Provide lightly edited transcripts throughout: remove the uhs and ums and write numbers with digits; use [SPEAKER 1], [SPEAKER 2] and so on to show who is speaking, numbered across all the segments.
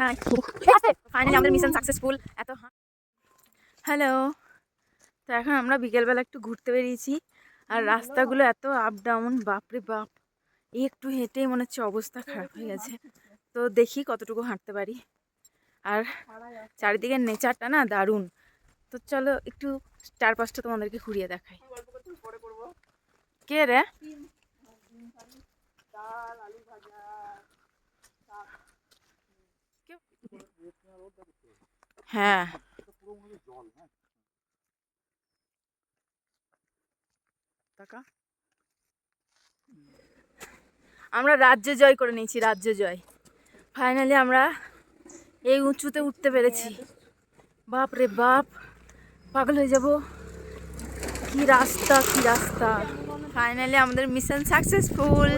[SPEAKER 1] হ্যাঁ ফাইনালি আমাদের mission successful. Hello, তো এখন আমরা বিকেলবেলা একটু ঘুরতে বেরিয়েছি। আর রাস্তাগুলো এত আপ ডাউন, বাপরে বাপ, একটু হেঁটেই মনে হচ্ছে অবস্থা খারাপ হয়ে গেছে। তো দেখি কতটুকু হাঁটতে পারি। আর চারিদিকের নেচারটা না দারুণ। তো চলো একটু চারপাশটা তোমাদেরকে ঘুরিয়ে দেখাই। কে রে? হ্যাঁ, আমরা রাজ্য জয় করে নিয়েছি, রাজ্য জয়। ফাইনালি আমরা এই উঁচুতে উঠতে পেরেছি। বাপ রে বাপ, পাগল হয়ে যাব। কি রাস্তা, কি রাস্তা। ফাইনালি আমাদের মিশন সাকসেসফুল।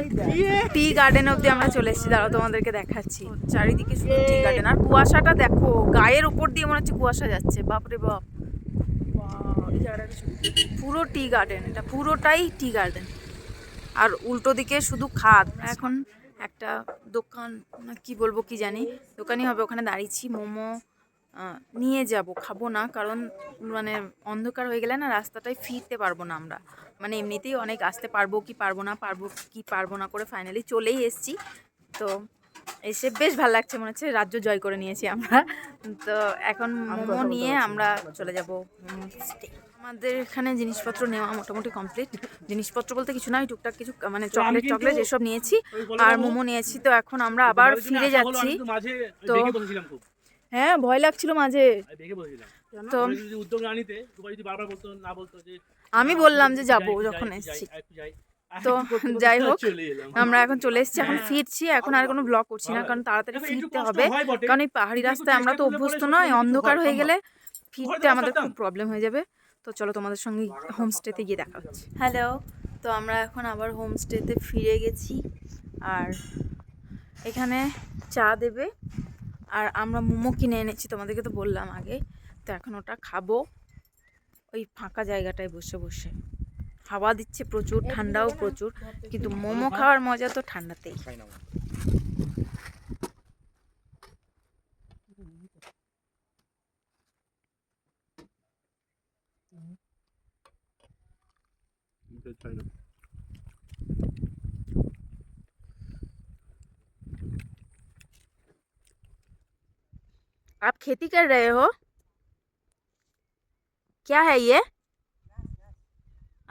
[SPEAKER 1] টি গার্ডেন অব্দি আমরা চলে এসেছি। দাঁড়াও তোমাদেরকে দেখাচ্ছি। চারিদিকে শুধু টি গার্ডেন, আর কুয়াশাটা দেখো, গায়ের উপর দিয়ে মনে হচ্ছে কুয়াশা যাচ্ছে। বাপরে বাপ, পুরো টি গার্ডেন, এটা পুরোটাই টি গার্ডেন। আর উল্টো দিকে শুধু খাদ। এখন একটা দোকান, না কি বলবো কি জানি, দোকানই হবে, ওখানে দাঁড়িয়েছি। মোমো নিয়ে যাব, খাবো না, কারণ মানে অন্ধকার হয়ে গেলে না রাস্তাটায় ফিরতে পারবো না আমরা। মানে এমনিতেই অনেক আসতে পারবো কি পারবো না করে ফাইনালি চলেই এসেছি। তো এসে বেশ ভালো লাগছে, মনে হচ্ছে রাজ্য জয় করে নিয়েছি আমরা। তো এখন মোমো নিয়ে আমরা চলে যাব হোমস্টে। আমাদের এখানে জিনিসপত্র নেওয়া মোটামুটি কমপ্লিট। জিনিসপত্র বলতে কিছু নয়, টুকটাক কিছু মানে চকলেট এসব নিয়েছি, আর মোমো নিয়েছি। তো এখন আমরা আবার ফিরে যাচ্ছি। তো হ্যাঁ, ভয় লাগছিল মাঝে। তো আমি বললাম যে যাবো যখন এসেছি। তো যাই হোক, আমরা এখন চলে এসেছি, এখন ফিরছি। এখন আর কোনো ব্লগ করছি না, কারণ তাড়াতাড়ি ফিরতে হবে। কারণ এই পাহাড়ি রাস্তায় আমরা তো অভ্যস্ত নয়, অন্ধকার হয়ে গেলে ফিরতে আমাদের খুব প্রবলেম হয়ে যাবে। তো চলো তোমাদের সঙ্গে হোমস্টেতে গিয়ে দেখা হচ্ছে। হ্যালো, তো আমরা এখন আবার হোমস্টেতে ফিরে গেছি। আর এখানে চা দেবে, আর আমরা মোমো কিনে এনেছি, তোমাদেরকে তো বললাম আগে। তো এখন ওটা খাবো ওই ফাঁকা জায়গাটায় বসে বসে। হাওয়া দিচ্ছে প্রচুর, ঠান্ডাও প্রচুর, কিন্তু মোমো খাওয়ার মজা তো ঠান্ডাতেই। आप खेती कर रहे हो? क्या है ये?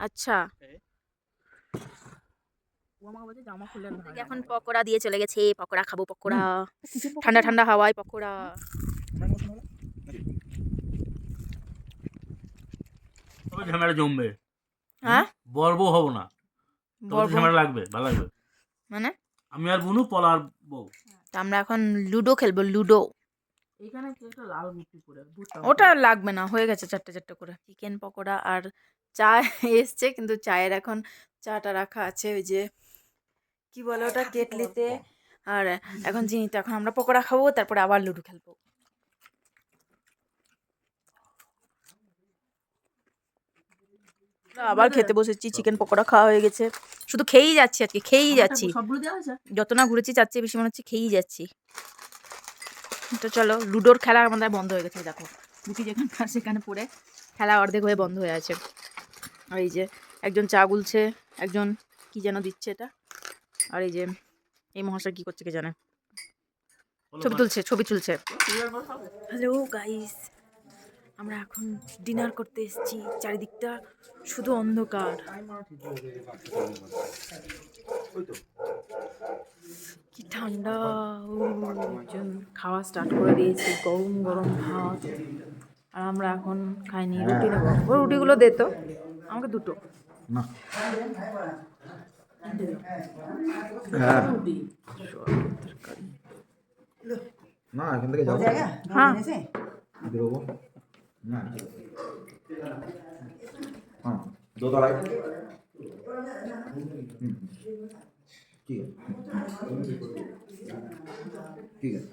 [SPEAKER 1] আচ্ছা, এখন পকোড়া দিয়ে চলে গেছে। পকোড়া খাবো, পকোড়া ঠান্ডা ঠান্ডা হাওয়ায় পকোড়া।
[SPEAKER 2] ঝামেলা জমবে,
[SPEAKER 1] হ্যাঁ,
[SPEAKER 2] বলবো হব না,
[SPEAKER 1] বলবো
[SPEAKER 2] ঝামেলা লাগবে, ভালো লাগবে।
[SPEAKER 1] মানে
[SPEAKER 2] আমি আর বুনু পলার বউ।
[SPEAKER 1] আমরা এখন লুডো খেলবো, লুডো।
[SPEAKER 2] এখানে একটা লাল গুটি করে
[SPEAKER 1] ওটা লাগবে না, হয়ে গেছে চারটে চারটে করে। চিকেন পকোড়া আর চা এসছে, কিন্তু চায়ের এখন চাটা রাখা আছে ওই যে কি বলে ওটা, কেটলিতে। আর এখন চিনিতে। এখন আমরা পকোড়া খাবো, তারপরে আবার লুডো খেলবো। আবার খেতে বসেছি, চিকেন পকোড়া খাওয়া হয়ে গেছে। শুধু খেয়েই যাচ্ছি, আজকে খেয়েই যাচ্ছি। যত না ঘুরেছি তার চেয়ে বেশি মনে হচ্ছে খেয়েই যাচ্ছি। তো চলো, লুডোর খেলা আমাদের বন্ধ হয়ে গেছে। দেখো গুটি যেখানকার সেখানে পড়ে খেলা অর্ধেক হয়ে বন্ধ হয়ে আছে। আর এই যে একজন চা গুলছে, একজন কি যেন দিচ্ছে এটা। আর এই যে এই মহাশয় কি করছে কে জানে, ছবি তুলছে। হ্যালো গাইস, আমরা এখন ডিনার করতে এসেছি। চারিদিকটা শুধু অন্ধকার, কি ঠান্ডা। খাওয়া স্টার্ট করে দিয়েছি, গরম গরম ভাত। আর আমরা এখন খাইনি, রুটি নেবো। ও রুটিগুলো দে তো, আমাকে দুটো।
[SPEAKER 2] না না, এখান থেকে যাবো।
[SPEAKER 1] হ্যাঁ,
[SPEAKER 2] বেরোবো না, হ্যাঁ দোতলায়। ঠিক আছে, ঠিক আছে।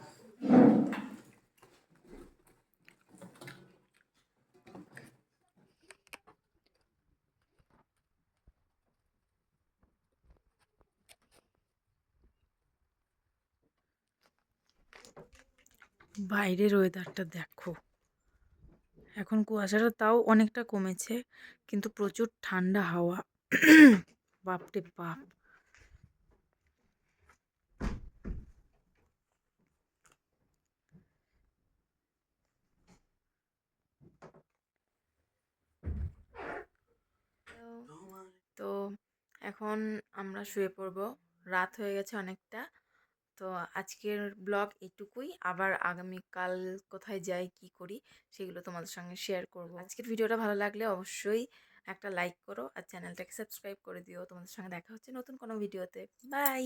[SPEAKER 1] বাইরের ওয়েদারটা দেখো, এখন কুয়াশাটা তাও অনেকটা কমেছে, কিন্তু প্রচুর ঠান্ডা হাওয়া। বাপরে বাপ। তো এখন আমরা শুয়ে পড়বো, রাত হয়ে গেছে অনেকটা। তো আজকের ব্লগ এইটুকুই, আবার আগামীকাল কোথায় যাই কি করি সেগুলো তোমাদের সঙ্গে শেয়ার করব। আজকের ভিডিওটা ভালো লাগলে অবশ্যই একটা লাইক করো আর চ্যানেলটাকে সাবস্ক্রাইব করে দিও। তোমাদের সঙ্গে দেখা হচ্ছে নতুন কোনো ভিডিওতে। বাই।